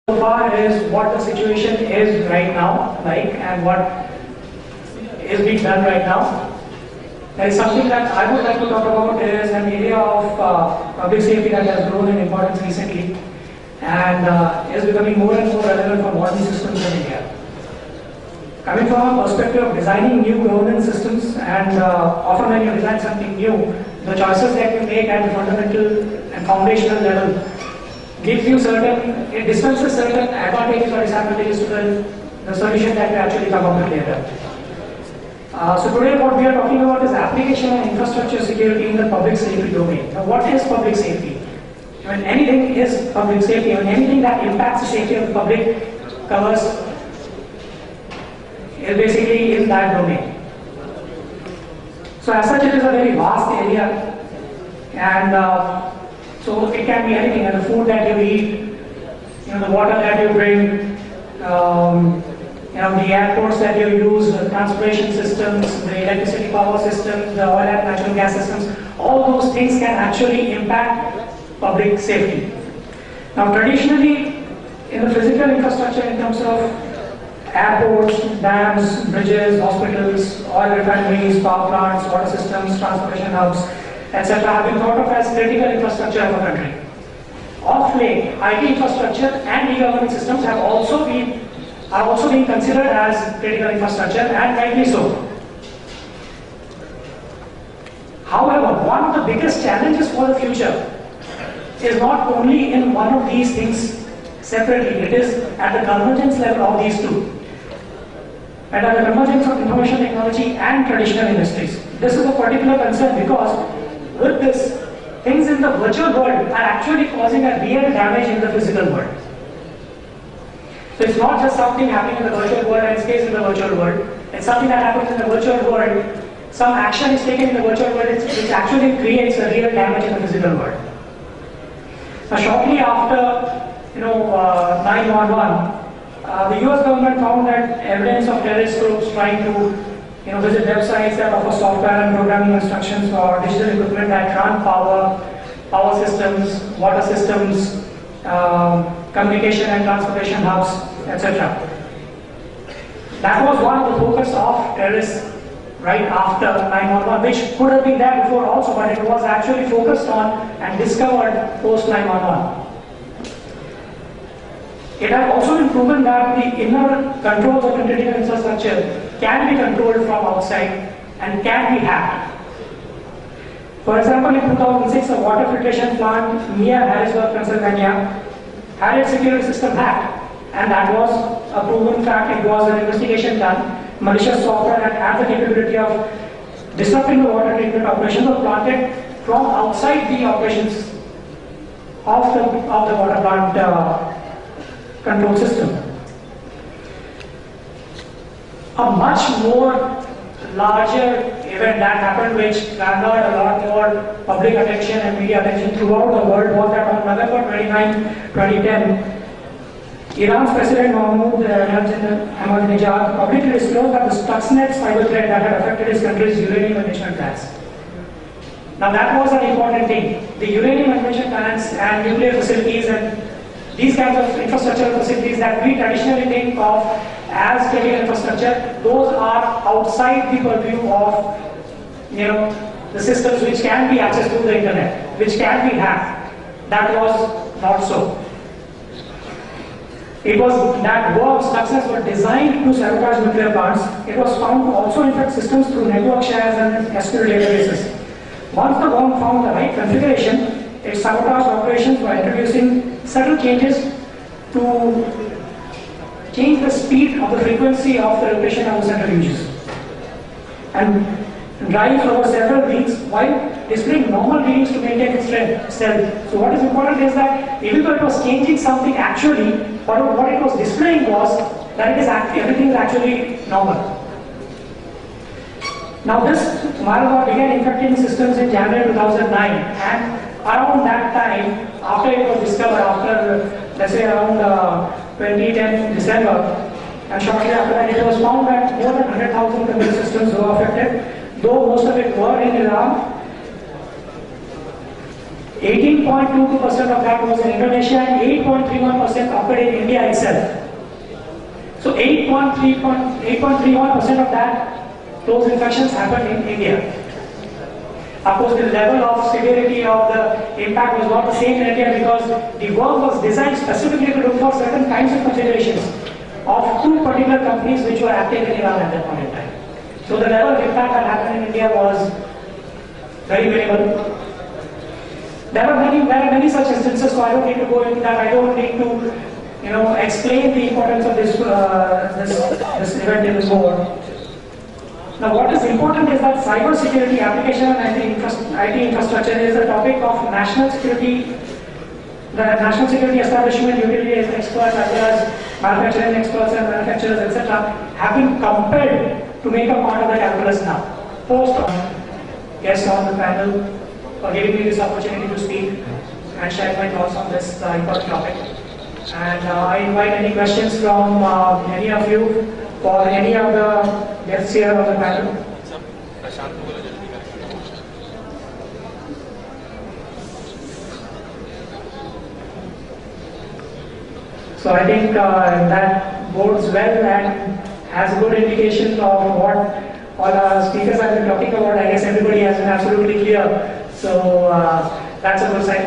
so far is what the situation is right now, and what is being done right now. There is something that I would like to talk about is an area of public safety that has grown in importance recently and is becoming more and more relevant for modern systems in India. Coming from a perspective of designing new governance systems, and often when you design something new, the choices that you make at the fundamental and foundational level it dispenses certain advantages or disadvantages to the solution that you actually come up with later. So today what we are talking about is application and infrastructure security in the public safety domain. Now what is public safety? When anything is public safety, when anything that impacts the safety of the public covers is basically in that domain. So as such it is a very vast area, and so it can be anything, the food that you eat, the water that you drink, the airports that you use, the transportation systems, the electricity power systems, the oil and natural gas systems, all those things can actually impact public safety. Now traditionally, in the physical infrastructure in terms of airports, dams, bridges, hospitals, oil refineries, power plants, water systems, transportation hubs, etc. have been thought of as critical infrastructure of a country. Of late, IT infrastructure and e-government systems are also being considered as critical infrastructure, and rightly so. However, one of the biggest challenges for the future is not only in one of these things separately, it is at the convergence level of these two. And at the convergence of information technology and traditional industries. This is a particular concern because with this, things in the virtual world are actually causing a real damage in the physical world. So it's not just something happening in the virtual world and stays in the virtual world. It's something that happens in the virtual world. Some action is taken in the virtual world which actually creates a real damage in the physical world. Now shortly after 9/11, the US government found that evidence of terrorist groups trying to visit websites that offer software and programming instructions for digital equipment that run power systems, water systems, communication and transportation hubs, etc. That was one of the focus of terrorists right after 9/11, which could have been there before also, but it was actually focused on and discovered post 9/11. It has also been proven that the inner controls of critical infrastructure can be controlled from outside and can be hacked. For example, in 2006, a water filtration plant near Harrisburg, Pennsylvania, had its security system hacked, and that was a proven fact. It was an investigation done. Malicious software that had the capability of disrupting the water treatment operations was planted from outside the operations of the water plant control system. A much more larger event that happened, which garnered a lot more public attention and media attention throughout the world, was that on November 29, 2010, Iran's President Ahmadinejad publicly disclosed that the Stuxnet cyber threat that had affected his country's uranium enrichment plants. Now that was an important thing. The uranium enrichment plants and nuclear facilities and these kinds of infrastructure facilities that we traditionally think of as critical infrastructure, those are outside the purview of the systems which can be accessed through the internet, which can be hacked. That was not so. It was that Stuxnets were designed to sabotage nuclear plants. It was found to also infect systems through network shares and SQL databases. Once the bomb found the right configuration, it sabotaged operations by introducing subtle changes to change the speed of the frequency of the rotation of the centrifuges and drives over several weeks while displaying normal readings to maintain its stealth. So what is important is that even though it was changing something actually, what it was displaying was that everything is actually normal. Now this malware began infecting systems in January 2009, and around that time, after it was discovered, after let's say around 2010 December, and shortly after that, it was found that more than 100,000 computer systems were affected, though most of it were in Iran. 18.22% of that was in Indonesia and 8.31% occurred in India itself. So 8.31% of that, those infections happened in India. Of course, the level of severity of the impact was not the same in India because the work was designed specifically to look for certain kinds of considerations of two particular companies which were active in Iran at that point in time. So the level of impact that happened in India was very minimal. There are many such instances, so I don't need to go into that. I don't need to, explain the importance of this event in this more. Now, what is important is that cyber security application and IT infrastructure is a topic of national security. The national security establishment, utility experts, as well as manufacturing experts and manufacturers, etc., have been compelled to make a part of the calculus now. Post guests on the panel for giving me this opportunity to speak and share my thoughts on this important topic. And I invite any questions from any of you or any of the guests here on the panel. So I think that bodes well and has a good indication of what all our speakers have been talking about. I guess everybody has been absolutely clear. So that's a good sign.